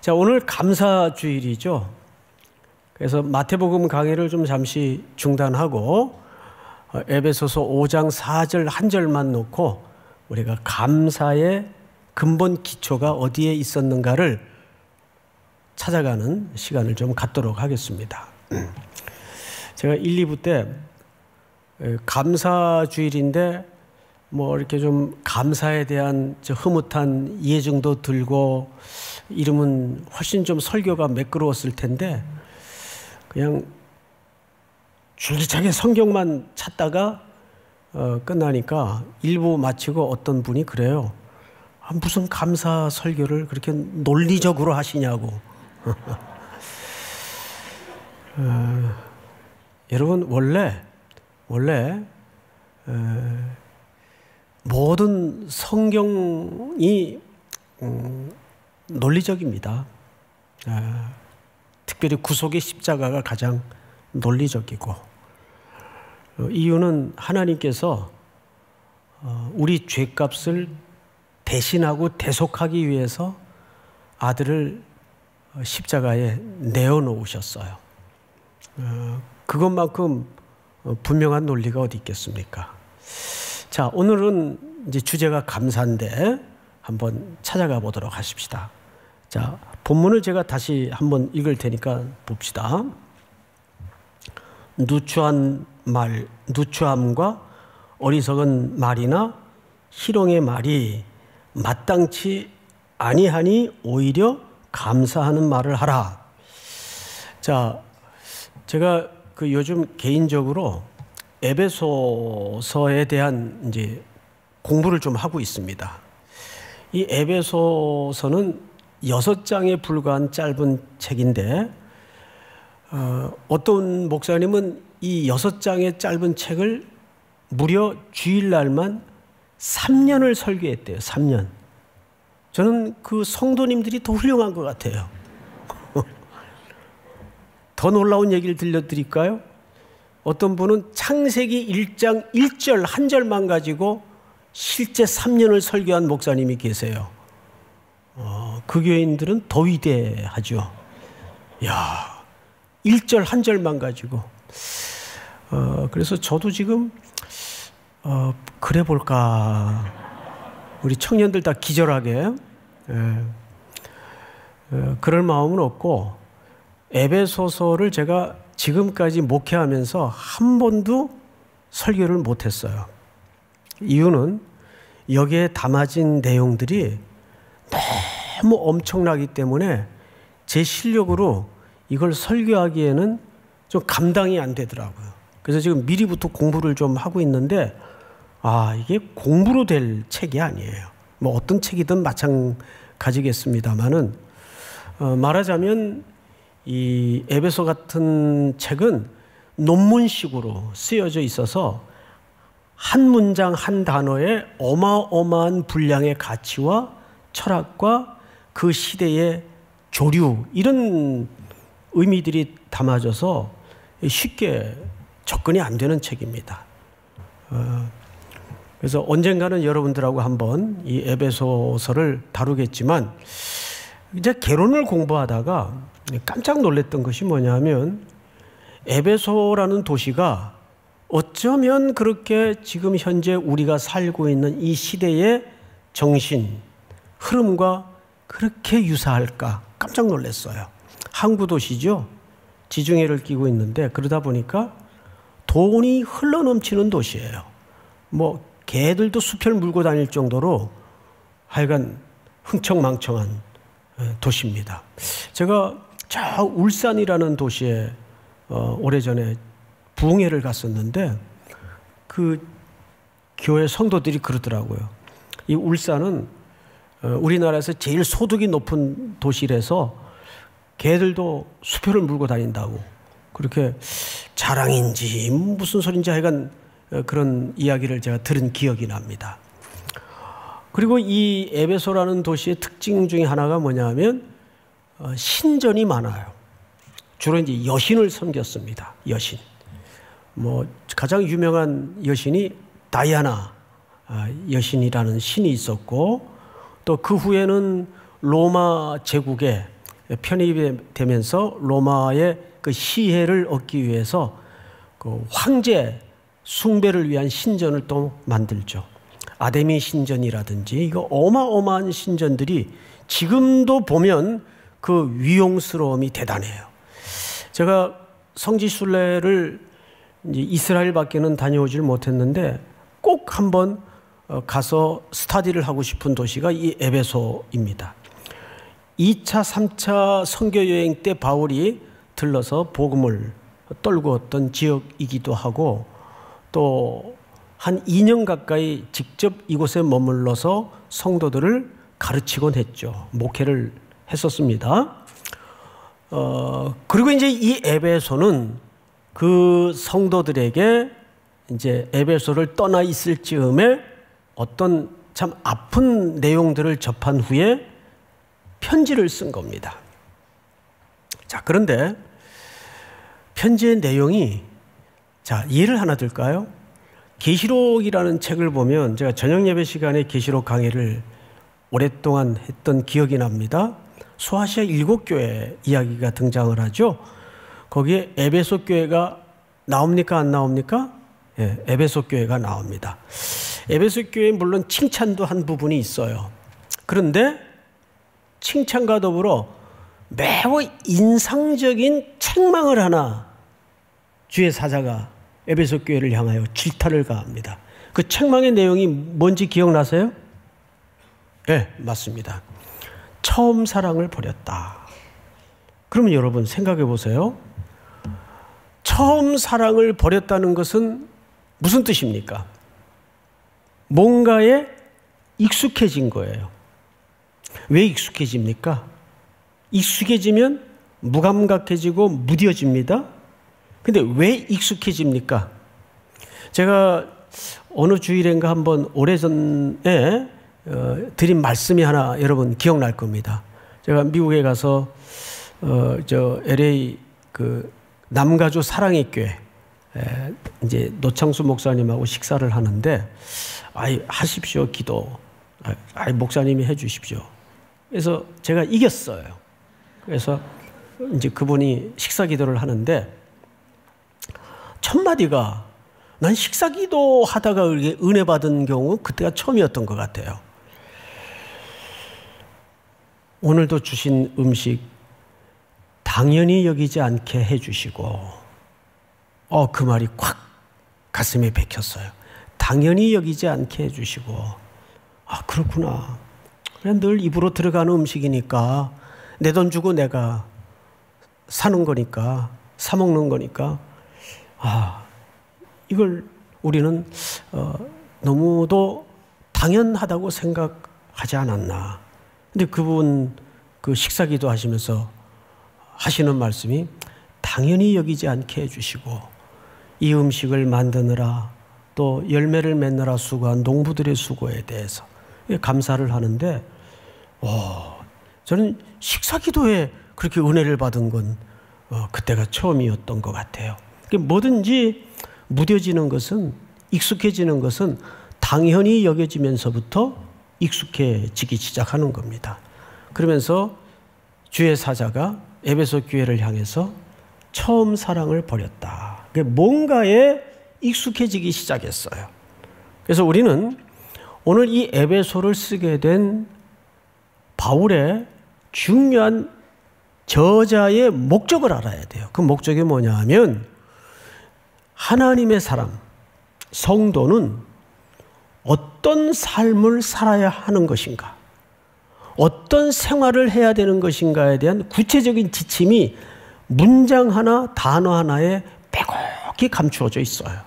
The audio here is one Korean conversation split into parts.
자, 오늘 감사주일이죠. 그래서 마태복음 강의를 좀 잠시 중단하고 에베소서 5장 4절 한 절만 놓고 우리가 감사의 근본 기초가 어디에 있었는가를 찾아가는 시간을 좀 갖도록 하겠습니다. 제가 1, 2부 때 감사주일인데 뭐 이렇게 좀 감사에 대한 흐뭇한 예증도 들고 이러면 훨씬 좀 설교가 매끄러웠을 텐데 그냥 줄기차게 성경만 찾다가 끝나니까 1부 마치고 어떤 분이 그래요. 무슨 감사 설교를 그렇게 논리적으로 하시냐고. 여러분 원래 모든 성경이 논리적입니다. 특별히 구속의 십자가가 가장 논리적이고 이유는 하나님께서 우리 죄값을 대신하고 대속하기 위해서 아들을 십자가에 내어놓으셨어요. 그것만큼 분명한 논리가 어디 있겠습니까? 자, 오늘은 이제 주제가 감사인데 한번 찾아가 보도록 하십시다. 자, 본문을 제가 다시 한번 읽을 테니까 봅시다. 누추함과 어리석은 말이나 희롱의 말이 마땅치 아니하니 오히려 감사하는 말을 하라. 자, 제가 요즘 개인적으로 에베소서에 대한 이제 공부를 좀 하고 있습니다. 이 에베소서는 6장에 불과한 짧은 책인데 어떤 목사님은 이 6장의 짧은 책을 무려 주일날만 3년을 설교했대요. 3년. 저는 그 성도님들이 더 훌륭한 것 같아요. 더 놀라운 얘기를 들려드릴까요? 어떤 분은 창세기 1장 1절 한 절만 가지고 실제 3년을 설교한 목사님이 계세요. 그 교인들은 더 위대하죠. 야, 1절 한 절만 가지고. 그래서 저도 지금 그래 볼까. 우리 청년들 다 기절하게. 그럴 마음은 없고 에베소서를 제가 지금까지 목회하면서 한 번도 설교를 못했어요. 이유는 여기에 담아진 내용들이 너무 엄청나기 때문에 제 실력으로 이걸 설교하기에는 좀 감당이 안 되더라고요. 그래서 지금 미리부터 공부를 좀 하고 있는데 이게 공부로 될 책이 아니에요. 뭐 어떤 책이든 마찬가지겠습니다만은 말하자면 이 에베소 같은 책은 논문식으로 쓰여져 있어서 한 문장 한 단어에 어마어마한 분량의 가치와 철학과 그 시대의 조류 이런 의미들이 담아져서 쉽게 접근이 안 되는 책입니다. 그래서 언젠가는 여러분들하고 한번 이 에베소서를 다루겠지만 이제 개론을 공부하다가 깜짝 놀랐던 것이 뭐냐면 에베소라는 도시가 어쩌면 그렇게 지금 현재 우리가 살고 있는 이 시대의 정신, 흐름과 그렇게 유사할까 깜짝 놀랐어요. 항구 도시죠. 지중해를 끼고 있는데 그러다 보니까 돈이 흘러넘치는 도시예요. 뭐 개들도 수표를 물고 다닐 정도로 하여간 흥청망청한 도시입니다. 제가 저 울산이라는 도시에 오래전에 부흥회를 갔었는데 그 교회 성도들이 그러더라고요. 이 울산은 우리나라에서 제일 소득이 높은 도시라서 개들도 수표를 물고 다닌다고 그렇게 자랑인지 무슨 소린지 하여간 그런 이야기를 제가 들은 기억이 납니다. 그리고 이 에베소라는 도시의 특징 중에 하나가 뭐냐면 신전이 많아요. 주로 이제 여신을 섬겼습니다. 여신. 뭐 가장 유명한 여신이 다이아나 여신이라는 신이 있었고 또 그 후에는 로마 제국의 편입되면서 로마의 그 시혜를 얻기 위해서 그 황제 숭배를 위한 신전을 또 만들죠. 아데미 신전이라든지 이거 어마어마한 신전들이 지금도 보면 그 위용스러움이 대단해요. 제가 성지순례를 이제 이스라엘밖에는 다녀오질 못했는데 꼭 한번 가서 스터디를 하고 싶은 도시가 이 에베소입니다. 2차, 3차 선교여행 때 바울이 들러서 복음을 떨구었던 지역이기도 하고 또 한 2년 가까이 직접 이곳에 머물러서 성도들을 가르치곤 했죠. 목회를 했었습니다. 그리고 이제 이 에베소는 그 성도들에게 이제 에베소를 떠나 있을 즈음에 어떤 참 아픈 내용들을 접한 후에 편지를 쓴 겁니다. 자, 그런데 편지의 내용이, 자, 예를 하나 들까요? 계시록이라는 책을 보면, 제가 저녁 예배 시간에 계시록 강의를 오랫동안 했던 기억이 납니다. 소아시아 7교회 이야기가 등장을 하죠. 거기에 에베소 교회가 나옵니까? 안 나옵니까? 예, 에베소 교회가 나옵니다. 에베소 교회에 물론 칭찬도 한 부분이 있어요. 그런데 칭찬과 더불어 매우 인상적인 책망을 하나 주의 사자가 에베소 교회를 향하여 질타를 가합니다. 그 책망의 내용이 뭔지 기억나세요? 네, 맞습니다. 처음 사랑을 버렸다. 그러면 여러분 생각해 보세요. 처음 사랑을 버렸다는 것은 무슨 뜻입니까? 뭔가에 익숙해진 거예요. 왜 익숙해집니까? 익숙해지면 무감각해지고 무뎌집니다. 근데 왜 익숙해집니까? 제가 어느 주일인가 한번 오래전에 드린 말씀이 하나 여러분 기억날 겁니다. 제가 미국에 가서 LA 그 남가주 사랑의 교회 이제 노창수 목사님하고 식사를 하는데 하십시오 기도 목사님이 해주십시오. 그래서 제가 이겼어요. 그래서 이제 그분이 식사 기도를 하는데 첫 마디가, 난 식사 기도 하다가 은혜 받은 경우 그때가 처음이었던 것 같아요. 오늘도 주신 음식 당연히 여기지 않게 해주시고, 그 말이 콱 가슴에 박혔어요. 당연히 여기지 않게 해주시고, 그렇구나. 그냥 늘 입으로 들어가는 음식이니까, 내 돈 주고 내가 사는 거니까, 사 먹는 거니까, 이걸 우리는 너무도 당연하다고 생각하지 않았나. 근데 그분 그 식사기도 하시면서 하시는 말씀이 당연히 여기지 않게 해주시고, 이 음식을 만드느라 또 열매를 맺느라 수고한 농부들의 수고에 대해서 감사를 하는데, 저는 식사기도에 그렇게 은혜를 받은 건 그때가 처음이었던 것 같아요. 뭐든지 무뎌지는 것은, 익숙해지는 것은 당연히 여겨지면서부터 익숙해지기 시작하는 겁니다. 그러면서 주의 사자가 에베소 교회를 향해서 처음 사랑을 버렸다. 뭔가에 익숙해지기 시작했어요. 그래서 우리는 오늘 이 에베소를 쓰게 된 바울의 중요한 저자의 목적을 알아야 돼요. 그 목적이 뭐냐 하면, 하나님의 사람, 성도는 어떤 삶을 살아야 하는 것인가, 어떤 생활을 해야 되는 것인가에 대한 구체적인 지침이 문장 하나, 단어 하나에 빼곡히 감추어져 있어요.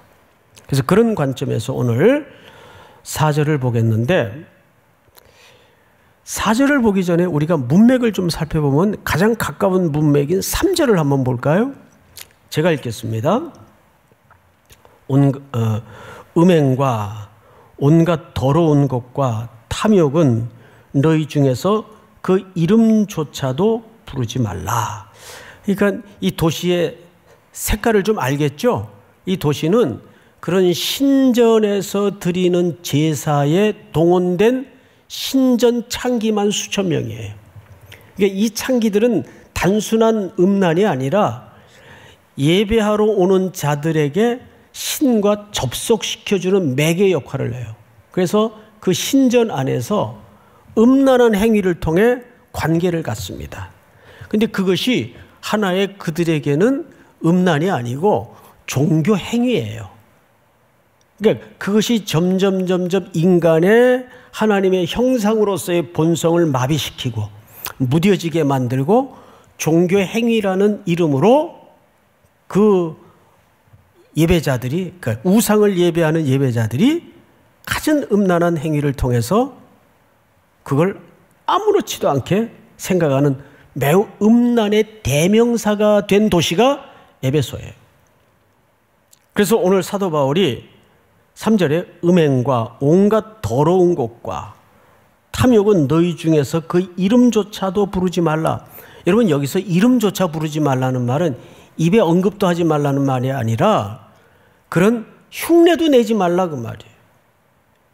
그래서 그런 관점에서 오늘 4절을 보겠는데, 4절을 보기 전에 우리가 문맥을 좀 살펴보면 가장 가까운 문맥인 3절을 한번 볼까요? 제가 읽겠습니다. 음행과 온갖 더러운 것과 탐욕은 너희 중에서 그 이름조차도 부르지 말라. 그러니까 이 도시의 색깔을 좀 알겠죠? 이 도시는 그런 신전에서 드리는 제사에 동원된 신전 창기만 수천 명이에요. 그러니까 이 창기들은 단순한 음란이 아니라 예배하러 오는 자들에게 신과 접속시켜주는 매개 역할을 해요. 그래서 그 신전 안에서 음란한 행위를 통해 관계를 갖습니다. 근데 그것이 하나의 그들에게는 음란이 아니고 종교 행위예요. 그러니까 그것이 점점 인간의 하나님의 형상으로서의 본성을 마비시키고 무뎌지게 만들고 종교 행위라는 이름으로 그 예배자들이, 그러니까 우상을 예배하는 예배자들이 가진 음란한 행위를 통해서 그걸 아무렇지도 않게 생각하는 매우 음란의 대명사가 된 도시가 에베소예요. 그래서 오늘 사도 바울이 3절에 음행과 온갖 더러운 것과 탐욕은 너희 중에서 그 이름조차도 부르지 말라. 여러분, 여기서 이름조차 부르지 말라는 말은 입에 언급도 하지 말라는 말이 아니라 그런 흉내도 내지 말라 그 말이에요.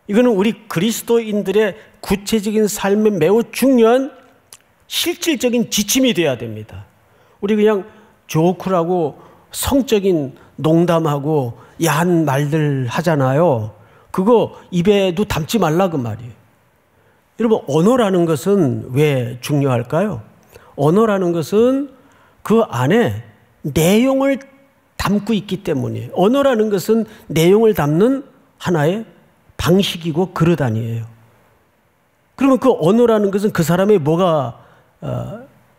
이거는 우리 그리스도인들의 구체적인 삶에 매우 중요한 실질적인 지침이 돼야 됩니다. 우리 그냥 조크라고 성적인 농담하고 야한 말들 하잖아요. 그거 입에도 담지 말라 그 말이에요. 여러분, 언어라는 것은 왜 중요할까요? 언어라는 것은 그 안에 내용을 담고 있기 때문이에요. 언어라는 것은 내용을 담는 하나의 방식이고 그릇 아니에요. 그러면 그 언어라는 것은 그 사람의 뭐가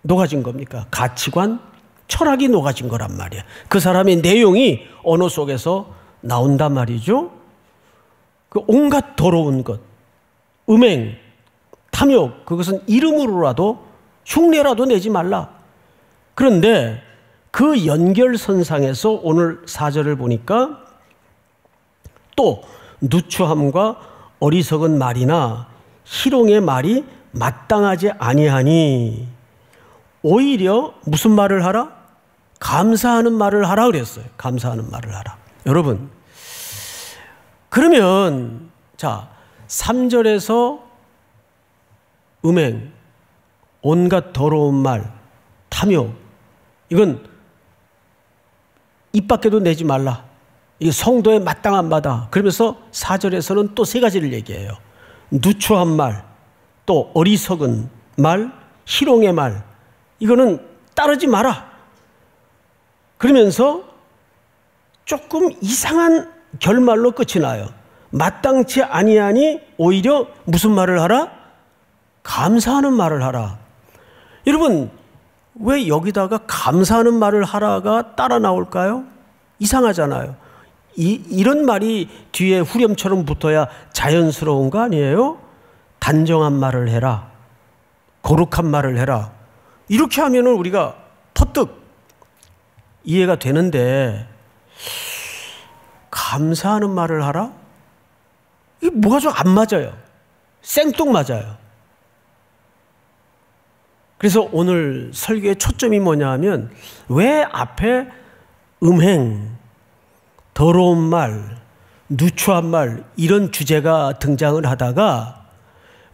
녹아진 겁니까? 가치관, 철학이 녹아진 거란 말이야. 그 사람의 내용이 언어 속에서 나온단 말이죠. 그 온갖 더러운 것, 음행, 탐욕, 그것은 이름으로라도 흉내라도 내지 말라. 그런데 그 연결선상에서 오늘 4절을 보니까 또 누추함과 어리석은 말이나 희롱의 말이 마땅하지 아니하니 오히려 무슨 말을 하라? 감사하는 말을 하라 그랬어요. 감사하는 말을 하라. 여러분, 그러면 자 3절에서 음행, 온갖 더러운 말, 탐욕, 이건 입 밖에도 내지 말라. 이게 성도의 마땅한 바다. 그러면서 4절에서는 또 세 가지를 얘기해요. 누추한 말, 또 어리석은 말, 희롱의 말, 이거는 따르지 마라. 그러면서 조금 이상한 결말로 끝이 나요. 마땅치 아니하니 오히려 무슨 말을 하라? 감사하는 말을 하라. 여러분, 왜 여기다가 감사하는 말을 하라가 따라 나올까요? 이상하잖아요. 이런 말이 뒤에 후렴처럼 붙어야 자연스러운 거 아니에요? 단정한 말을 해라. 거룩한 말을 해라. 이렇게 하면은 우리가 퍼뜩 이해가 되는데 감사하는 말을 하라? 이게 뭐가 좀 안 맞아요. 생뚱맞아요. 그래서 오늘 설교의 초점이 뭐냐 하면 왜 앞에 음행, 더러운 말, 누추한 말 이런 주제가 등장을 하다가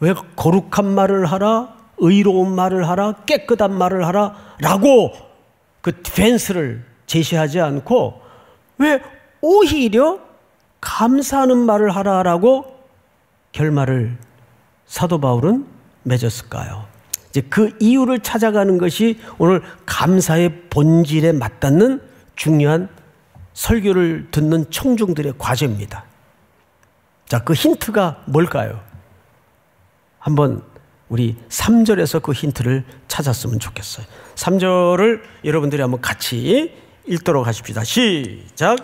왜 거룩한 말을 하라, 의로운 말을 하라, 깨끗한 말을 하라 라고 그 디펜스를 제시하지 않고 왜 오히려 감사하는 말을 하라라고 결말을 사도 바울은 맺었을까요? 이제 그 이유를 찾아가는 것이 오늘 감사의 본질에 맞닿는 중요한 설교를 듣는 청중들의 과제입니다. 자, 그 힌트가 뭘까요? 한번 우리 3절에서 그 힌트를 찾았으면 좋겠어요. 3절을 여러분들이 한번 같이 읽도록 하십시다. 시작!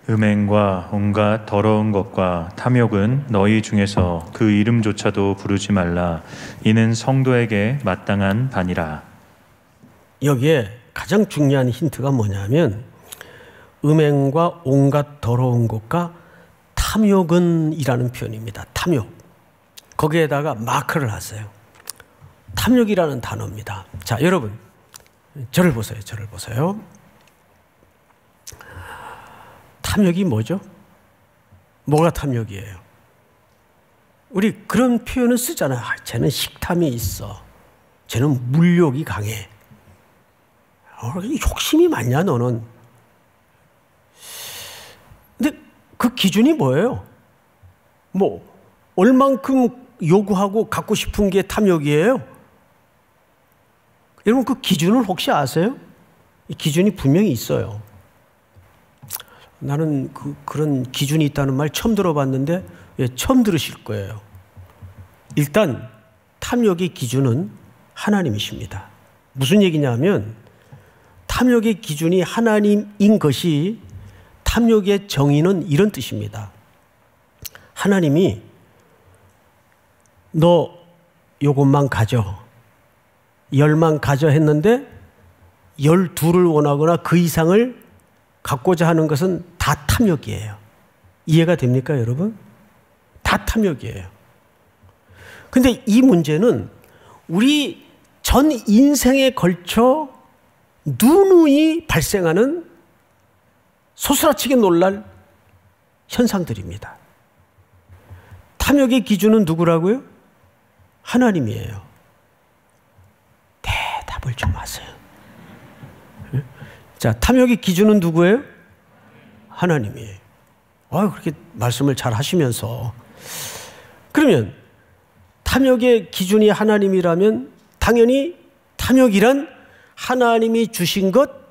음행과 온갖 더러운 것과 탐욕은 너희 중에서 그 이름조차도 부르지 말라. 이는 성도에게 마땅한 바니라. 여기에 가장 중요한 힌트가 뭐냐면 음행과 온갖 더러운 것과 탐욕은 이라는 표현입니다. 탐욕. 거기에다가 마크를 하세요. 탐욕이라는 단어입니다. 자, 여러분 저를 보세요. 저를 보세요. 탐욕이 뭐죠? 뭐가 탐욕이에요? 우리 그런 표현을 쓰잖아요. 쟤는 식탐이 있어. 쟤는 물욕이 강해. 욕심이 많냐 너는. 근데 그 기준이 뭐예요? 뭐 얼만큼 요구하고 갖고 싶은 게 탐욕이에요? 여러분 그 기준을 혹시 아세요? 이 기준이 분명히 있어요. 나는 그런 기준이 있다는 말 처음 들어봤는데 처음 들으실 거예요. 일단 탐욕의 기준은 하나님이십니다. 무슨 얘기냐면 탐욕의 기준이 하나님인 것이 탐욕의 정의는 이런 뜻입니다. 하나님이 너 요것만 가져, 10만 가져 했는데 12를 원하거나 그 이상을 갖고자 하는 것은 다 탐욕이에요. 이해가 됩니까, 여러분? 다 탐욕이에요. 근데 이 문제는 우리 전 인생에 걸쳐 누누이 발생하는 소스라치게 놀랄 현상들입니다. 탐욕의 기준은 누구라고요? 하나님이에요. 대답을 좀 하세요. 자, 탐욕의 기준은 누구예요? 하나님이에요. 그렇게 말씀을 잘 하시면서. 그러면 탐욕의 기준이 하나님이라면 당연히 탐욕이란 하나님이 주신 것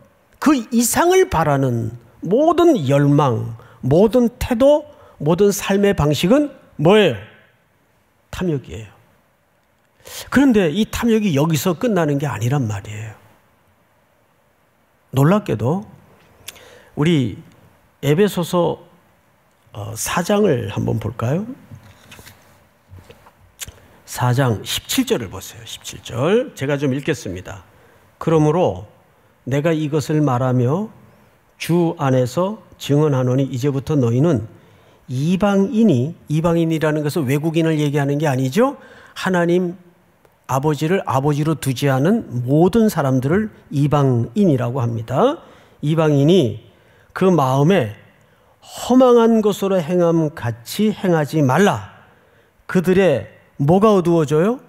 그 이상을 바라는 모든 열망, 모든 태도, 모든 삶의 방식은 뭐예요? 탐욕이에요. 그런데 이 탐욕이 여기서 끝나는 게 아니란 말이에요. 놀랍게도 우리 에베소서 4장을 한번 볼까요? 4장 17절을 보세요. 17절 제가 좀 읽겠습니다. 그러므로 내가 이것을 말하며 주 안에서 증언하노니 이제부터 너희는 이방인이라는 것은 외국인을 얘기하는 게 아니죠. 하나님 아버지를 아버지로 두지 않은 모든 사람들을 이방인이라고 합니다. 이방인이 그 마음에 허망한 것으로 행함 같이 행하지 말라. 그들의 뭐가 어두워져요?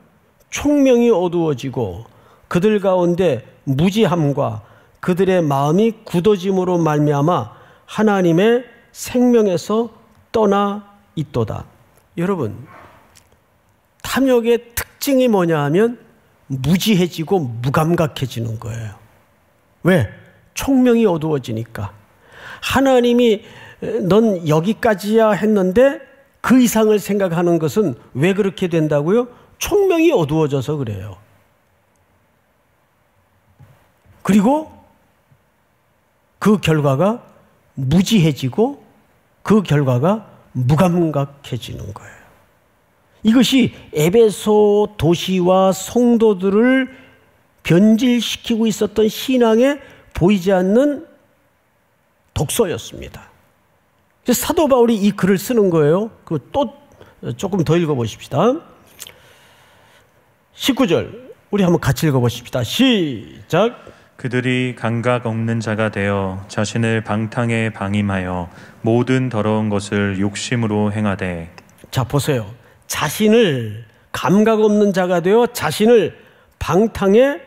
총명이 어두워지고 그들 가운데 무지함과 그들의 마음이 굳어짐으로 말미암아 하나님의 생명에서 떠나 있도다. 여러분, 탐욕의 특징이 뭐냐 하면 무지해지고 무감각해지는 거예요. 왜? 총명이 어두워지니까. 하나님이 넌 여기까지야 했는데 그 이상을 생각하는 것은 왜 그렇게 된다고요? 총명이 어두워져서 그래요. 그리고 그 결과가 무지해지고 그 결과가 무감각해지는 거예요. 이것이 에베소 도시와 성도들을 변질시키고 있었던 신앙에 보이지 않는 독소였습니다. 사도 바울이 이 글을 쓰는 거예요. 또 조금 더 읽어보십시다. 19절 우리 한번 같이 읽어보십시다. 시작. 그들이 감각 없는 자가 되어 자신을 방탕에 방임하여 모든 더러운 것을 욕심으로 행하되. 자, 보세요. 자신을 감각 없는 자가 되어 자신을 방탕에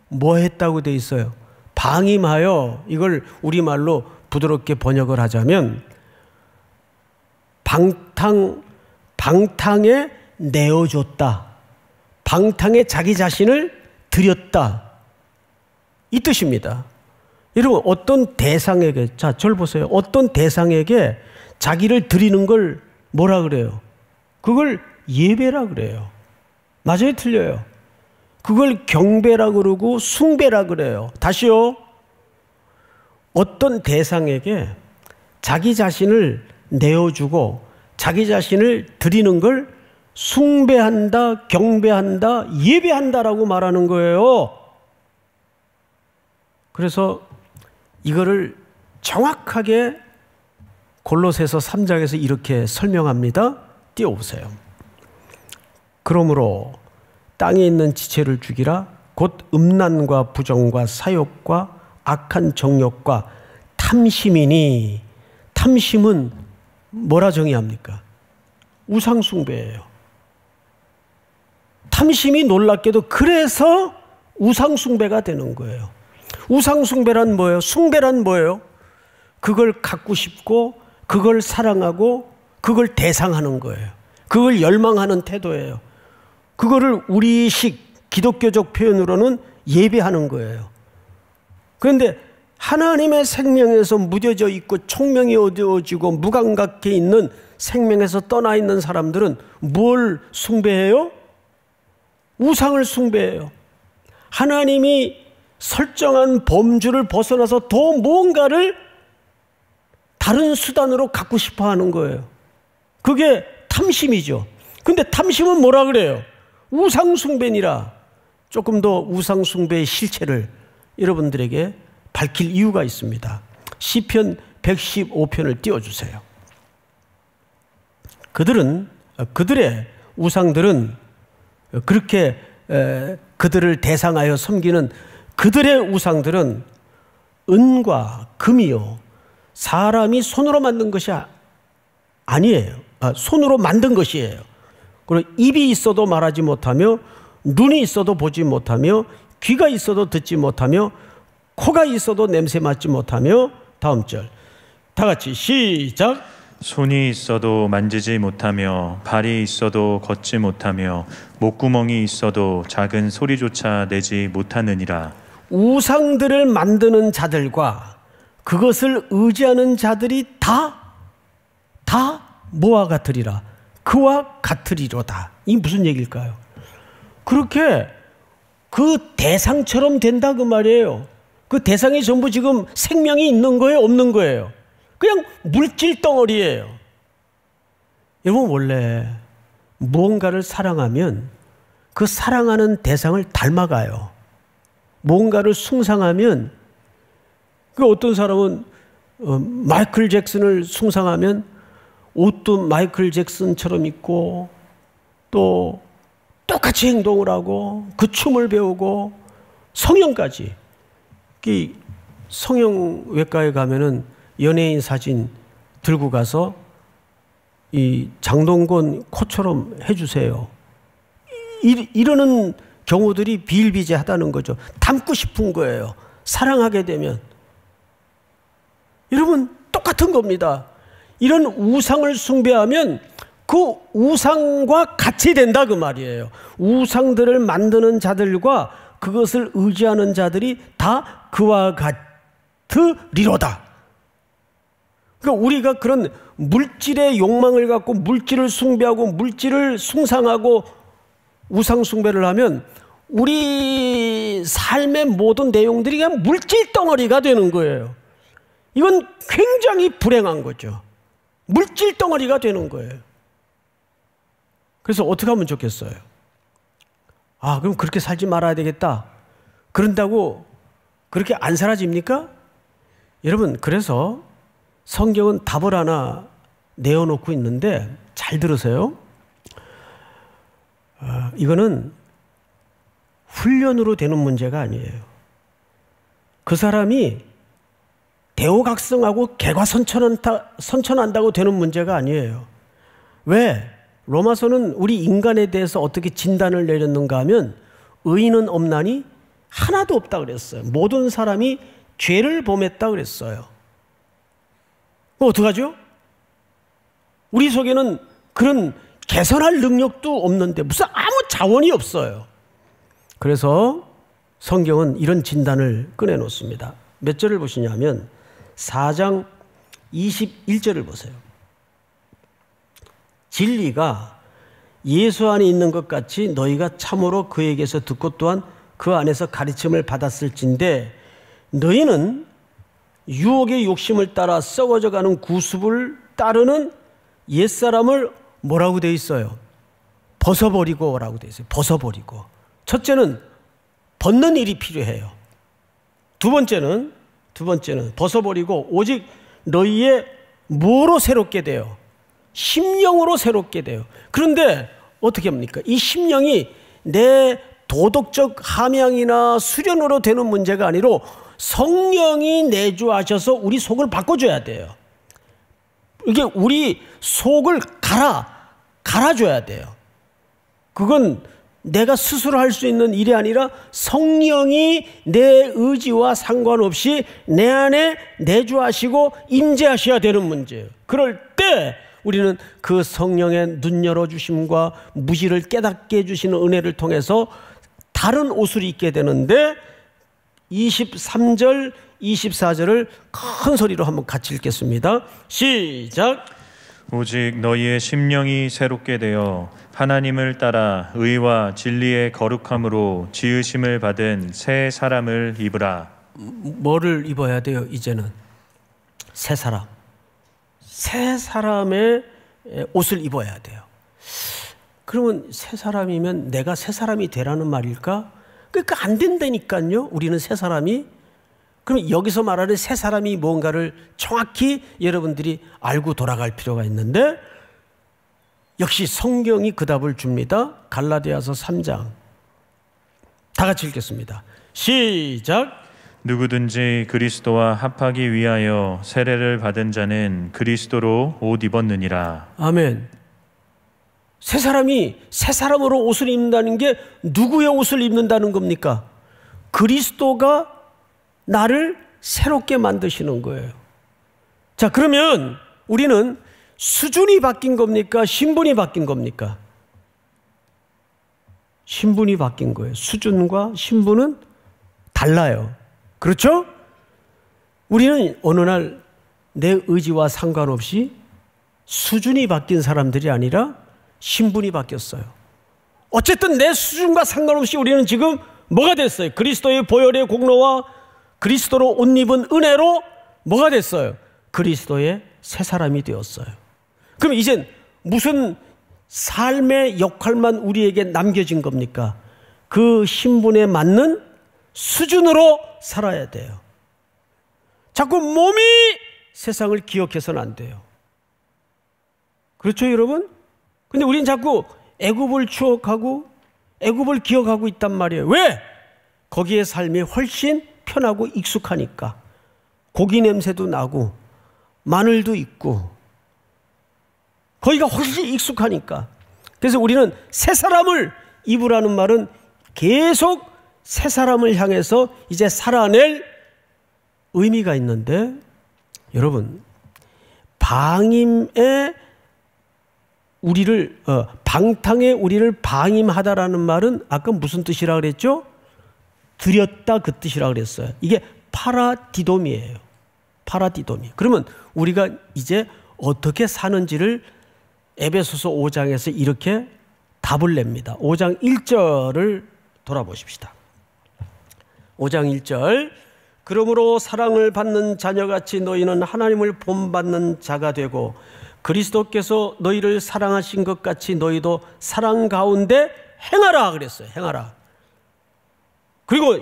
뭐 했다고 돼 있어요? 방임하여. 이걸 우리말로 부드럽게 번역을 하자면 방탕에 내어줬다. 방탕에 자기 자신을 드렸다. 이 뜻입니다. 여러분, 어떤 대상에게, 자, 저를 보세요. 어떤 대상에게 자기를 드리는 걸 뭐라 그래요? 그걸 예배라 그래요. 맞아요? 틀려요? 그걸 경배라 그러고 숭배라 그래요. 다시요. 어떤 대상에게 자기 자신을 내어주고 자기 자신을 드리는 걸 숭배한다, 경배한다, 예배한다라고 말하는 거예요. 그래서 이거를 정확하게 골로새서 3장에서 이렇게 설명합니다. 띄워보세요. 그러므로 땅에 있는 지체를 죽이라. 곧 음란과 부정과 사욕과 악한 정욕과 탐심이니. 탐심은 뭐라 정의합니까? 우상숭배예요. 탐심이 놀랍게도 그래서 우상숭배가 되는 거예요. 우상 숭배란 뭐예요? 숭배란 뭐예요? 그걸 갖고 싶고 그걸 사랑하고 그걸 대상하는 거예요. 그걸 열망하는 태도예요. 그거를 우리식 기독교적 표현으로는 예배하는 거예요. 그런데 하나님의 생명에서 무뎌져 있고 총명이 어두워지고 무감각해 있는 생명에서 떠나 있는 사람들은 뭘 숭배해요? 우상을 숭배해요. 하나님이 설정한 범주를 벗어나서 더 무언가를 다른 수단으로 갖고 싶어 하는 거예요. 그게 탐심이죠. 근데 탐심은 뭐라 그래요? 우상숭배니라. 조금 더 우상숭배의 실체를 여러분들에게 밝힐 이유가 있습니다. 시편 115편을 띄워주세요. 그들의 우상들은 그렇게 그들을 대상하여 섬기는 그들의 우상들은 은과 금이요, 사람이 손으로 만든 것이 아니에요. 손으로 만든 것이에요. 그리고 입이 있어도 말하지 못하며, 눈이 있어도 보지 못하며, 귀가 있어도 듣지 못하며, 코가 있어도 냄새 맡지 못하며. 다음 절 다 같이 시작. 손이 있어도 만지지 못하며, 발이 있어도 걷지 못하며, 목구멍이 있어도 작은 소리조차 내지 못하느니라. 우상들을 만드는 자들과 그것을 의지하는 자들이 다 뭐와 같으리라? 그와 같으리로다. 이게 무슨 얘기일까요? 그렇게 그 대상처럼 된다 그 말이에요. 그 대상이 전부 지금 생명이 있는 거예요? 없는 거예요? 그냥 물질 덩어리예요. 여러분, 원래 무언가를 사랑하면 그 사랑하는 대상을 닮아가요. 무언가를 숭상하면, 그 어떤 사람은 마이클 잭슨을 숭상하면 옷도 마이클 잭슨처럼 입고 또 똑같이 행동을 하고 그 춤을 배우고 성형까지. 이 성형외과에 가면은 연예인 사진 들고 가서 이 장동건 코처럼 해주세요. 이러는 경우들이 비일비재하다는 거죠. 닮고 싶은 거예요. 사랑하게 되면. 여러분, 똑같은 겁니다. 이런 우상을 숭배하면 그 우상과 같이 된다 그 말이에요. 우상들을 만드는 자들과 그것을 의지하는 자들이 다 그와 같으리로다. 그러니까 우리가 그런 물질의 욕망을 갖고 물질을 숭배하고 물질을 숭상하고 우상 숭배를 하면 우리 삶의 모든 내용들이 그냥 물질 덩어리가 되는 거예요. 이건 굉장히 불행한 거죠. 물질 덩어리가 되는 거예요. 그래서 어떻게 하면 좋겠어요? 그럼 그렇게 살지 말아야 되겠다. 그런다고 그렇게 안 사라집니까? 여러분, 그래서 성경은 답을 하나 내어놓고 있는데 잘 들으세요. 이거는 훈련으로 되는 문제가 아니에요. 그 사람이 대호각성하고 개과선천한다고 되는 문제가 아니에요. 왜? 로마서는 우리 인간에 대해서 어떻게 진단을 내렸는가 하면 의인은 없나니 하나도 없다 그랬어요. 모든 사람이 죄를 범했다 그랬어요. 어떡하죠? 우리 속에는 그런 개선할 능력도 없는데 무슨 아무 자원이 없어요. 그래서 성경은 이런 진단을 꺼내놓습니다. 몇 절을 보시냐면 4장 21절을 보세요. 진리가 예수 안에 있는 것 같이 너희가 참으로 그에게서 듣고 또한 그 안에서 가르침을 받았을진데 너희는 유혹의 욕심을 따라 썩어져가는 구습을 따르는 옛사람을 뭐라고 되어 있어요? 벗어버리고 라고 되어 있어요. 벗어버리고. 첫째는 벗는 일이 필요해요. 두 번째는 벗어버리고 오직 너희의 뭐로 새롭게 돼요? 심령으로 새롭게 돼요. 그런데 어떻게 합니까? 이 심령이 내 도덕적 함양이나 수련으로 되는 문제가 아니라 성령이 내주하셔서 우리 속을 바꿔줘야 돼요. 이게 우리 속을 갈아줘야 돼요. 그건 내가 스스로 할 수 있는 일이 아니라 성령이 내 의지와 상관없이 내 안에 내주하시고 임재하셔야 되는 문제예요. 그럴 때 우리는 그 성령의 눈 열어주심과 무지를 깨닫게 해주시는 은혜를 통해서 다른 옷을 입게 되는데 23절, 24절을 큰 소리로 한번 같이 읽겠습니다. 시작. 오직 너희의 심령이 새롭게 되어 하나님을 따라 의와 진리의 거룩함으로 지으심을 받은 새 사람을 입으라. 뭐를 입어야 돼요? 이제는 새 사람, 새 사람의 옷을 입어야 돼요. 그러면 새 사람이면 내가 새 사람이 되라는 말일까? 그러니까 안 된다니까요. 우리는 새 사람이. 그럼 여기서 말하는 새 사람이 뭔가를 정확히 여러분들이 알고 돌아갈 필요가 있는데, 역시 성경이 그 답을 줍니다. 갈라디아서 3장 다 같이 읽겠습니다. 시작. 누구든지 그리스도와 합하기 위하여 세례를 받은 자는 그리스도로 옷 입었느니라. 아멘. 새 사람이 새 사람으로 옷을 입는다는 게 누구의 옷을 입는다는 겁니까? 그리스도가 나를 새롭게 만드시는 거예요. 자, 그러면 우리는 수준이 바뀐 겁니까? 신분이 바뀐 겁니까? 신분이 바뀐 거예요. 수준과 신분은 달라요. 그렇죠? 우리는 어느 날 내 의지와 상관없이 수준이 바뀐 사람들이 아니라 신분이 바뀌었어요. 어쨌든 내 수준과 상관없이 우리는 지금 뭐가 됐어요? 그리스도의 보혈의 공로와 그리스도로 옷 입은 은혜로 뭐가 됐어요? 그리스도의 새 사람이 되었어요. 그럼 이젠 무슨 삶의 역할만 우리에게 남겨진 겁니까? 그 신분에 맞는 수준으로 살아야 돼요. 자꾸 몸이 세상을 기억해서는 안 돼요. 그렇죠, 여러분? 근데 우린 자꾸 애굽을 추억하고 애굽을 기억하고 있단 말이에요. 왜? 거기에 삶이 훨씬 편하고 익숙하니까. 고기 냄새도 나고 마늘도 있고 거기가 훨씬 익숙하니까. 그래서 우리는 새 사람을 입으라는 말은 계속 새 사람을 향해서 이제 살아낼 의미가 있는데, 여러분, 방탕에 우리를 방임하다라는 말은 아까 무슨 뜻이라 그랬죠? 들였다, 그 뜻이라 그랬어요. 이게 파라디돔이에요. 파라디돔이. 그러면 우리가 이제 어떻게 사는지를 에베소서 5장에서 이렇게 답을 냅니다. 5장 1절을 돌아보십시다. 5장 1절. 그러므로 사랑을 받는 자녀같이 너희는 하나님을 본받는 자가 되고 그리스도께서 너희를 사랑하신 것 같이 너희도 사랑 가운데 행하라 그랬어요. 행하라. 그리고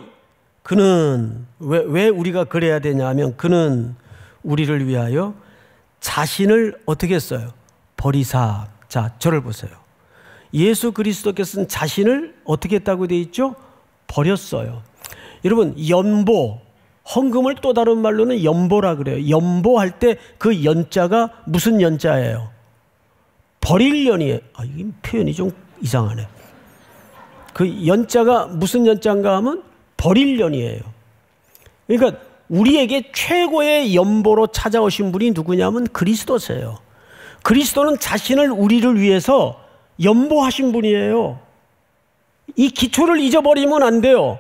그는 왜 우리가 그래야 되냐 하면, 그는 우리를 위하여 자신을 어떻게 했어요? 버리사. 자, 저를 보세요. 예수 그리스도께서는 자신을 어떻게 했다고 되어 있죠? 버렸어요. 여러분, 연보, 헌금을 또 다른 말로는 연보라 그래요. 연보할 때 그 연자가 무슨 연자예요? 버릴 연이에요. 이 표현이 좀 이상하네. 그 연자가 무슨 연자인가 하면 버릴 연이에요. 그러니까 우리에게 최고의 연보로 찾아오신 분이 누구냐면 그리스도세요. 그리스도는 자신을 우리를 위해서 연보하신 분이에요. 이 기초를 잊어버리면 안 돼요.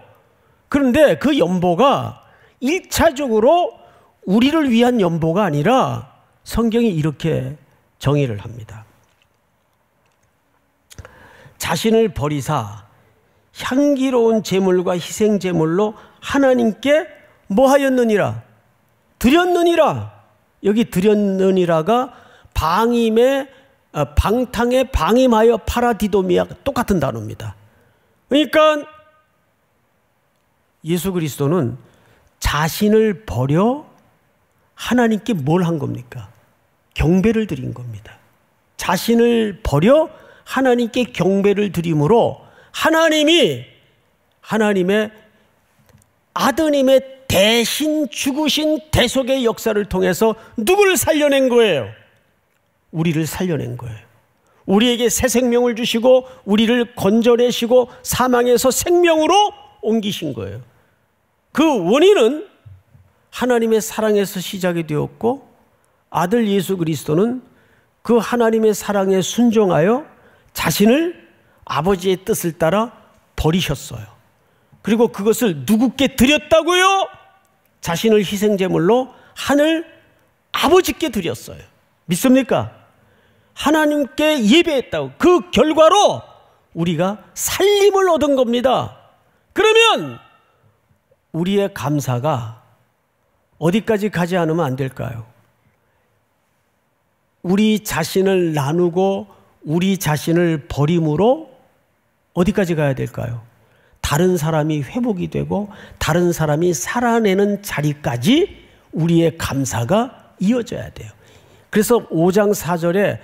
그런데 그 연보가 1차적으로 우리를 위한 연보가 아니라 성경이 이렇게 정의를 합니다. 자신을 버리사 향기로운 제물과 희생 제물로 하나님께 뭐 하였느니라? 드렸느니라. 여기 드렸느니라가 방탕에 방임하여 파라디도미아 똑같은 단어입니다. 그러니까 예수 그리스도는 자신을 버려 하나님께 뭘 한 겁니까? 경배를 드린 겁니다. 자신을 버려 하나님께 경배를 드림으로 하나님이 하나님의 아드님의 대신 죽으신 대속의 역사를 통해서 누구를 살려낸 거예요? 우리를 살려낸 거예요. 우리에게 새 생명을 주시고 우리를 건져내시고 사망에서 생명으로 옮기신 거예요. 그 원인은 하나님의 사랑에서 시작이 되었고 아들 예수 그리스도는 그 하나님의 사랑에 순종하여 자신을 아버지의 뜻을 따라 버리셨어요. 그리고 그것을 누구께 드렸다고요? 자신을 희생제물로 하늘 아버지께 드렸어요. 믿습니까? 하나님께 예배했다고. 그 결과로 우리가 살림을 얻은 겁니다. 그러면 우리의 감사가 어디까지 가지 않으면 안 될까요? 우리 자신을 나누고 우리 자신을 버림으로 어디까지 가야 될까요? 다른 사람이 회복이 되고 다른 사람이 살아내는 자리까지 우리의 감사가 이어져야 돼요. 그래서 5장 4절에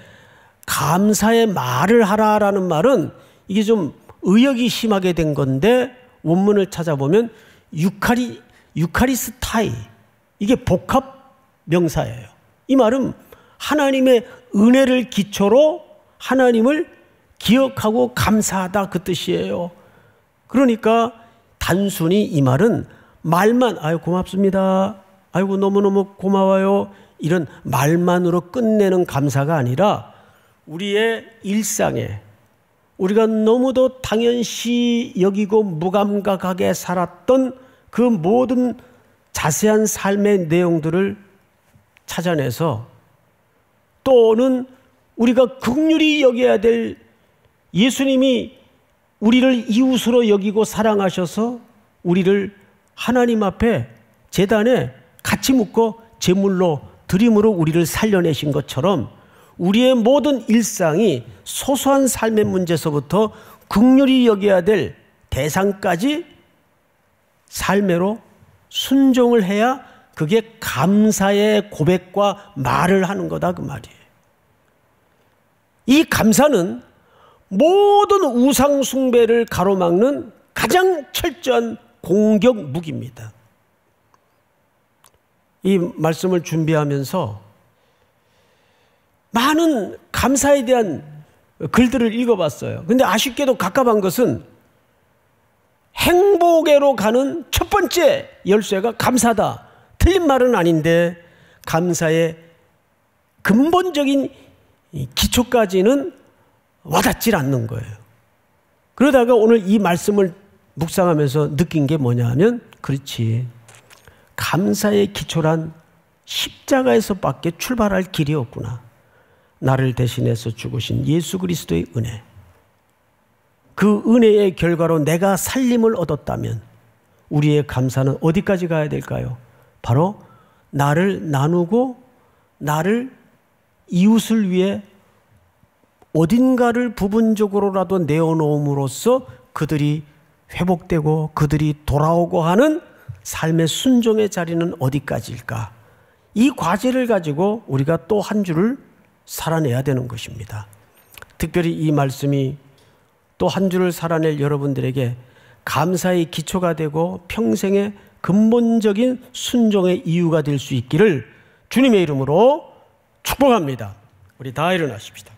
감사의 말을 하라라는 말은 이게 좀 의역이 심하게 된 건데 원문을 찾아보면 유카리스타이, 이게 복합 명사예요. 이 말은 하나님의 은혜를 기초로 하나님을 기억하고 감사하다, 그 뜻이에요. 그러니까 단순히 이 말은 말만 아유 고맙습니다, 아이고 너무너무 고마워요, 이런 말만으로 끝내는 감사가 아니라 우리의 일상에 우리가 너무도 당연시 여기고 무감각하게 살았던 그 모든 자세한 삶의 내용들을 찾아내서, 또는 우리가 긍휼히 여겨야 될 예수님이 우리를 이웃으로 여기고 사랑하셔서 우리를 하나님 앞에 제단에 같이 묶어 제물로 드림으로 우리를 살려내신 것처럼 우리의 모든 일상이 소소한 삶의 문제서부터 긍휼히 여겨야 될 대상까지 삶으로 순종을 해야 그게 감사의 고백과 말을 하는 거다, 그 말이에요. 이 감사는 모든 우상 숭배를 가로막는 가장 철저한 공격 무기입니다. 이 말씀을 준비하면서 많은 감사에 대한 글들을 읽어봤어요. 근데 아쉽게도 갑갑한 것은 행복에로 가는 첫 번째 열쇠가 감사다. 틀린 말은 아닌데 감사의 근본적인 기초까지는 와닿질 않는 거예요. 그러다가 오늘 이 말씀을 묵상하면서 느낀 게 뭐냐 하면, 그렇지, 감사의 기초란 십자가에서밖에 출발할 길이 없구나. 나를 대신해서 죽으신 예수 그리스도의 은혜, 그 은혜의 결과로 내가 살림을 얻었다면 우리의 감사는 어디까지 가야 될까요? 바로 나를 나누고 나를 이웃을 위해 어딘가를 부분적으로라도 내어놓음으로써 그들이 회복되고 그들이 돌아오고 하는 삶의 순종의 자리는 어디까지일까? 이 과제를 가지고 우리가 또 한 주를 살아내야 되는 것입니다. 특별히 이 말씀이 또 한 주를 살아낼 여러분들에게 감사의 기초가 되고 평생의 근본적인 순종의 이유가 될 수 있기를 주님의 이름으로 축복합니다. 우리 다 일어나십시다.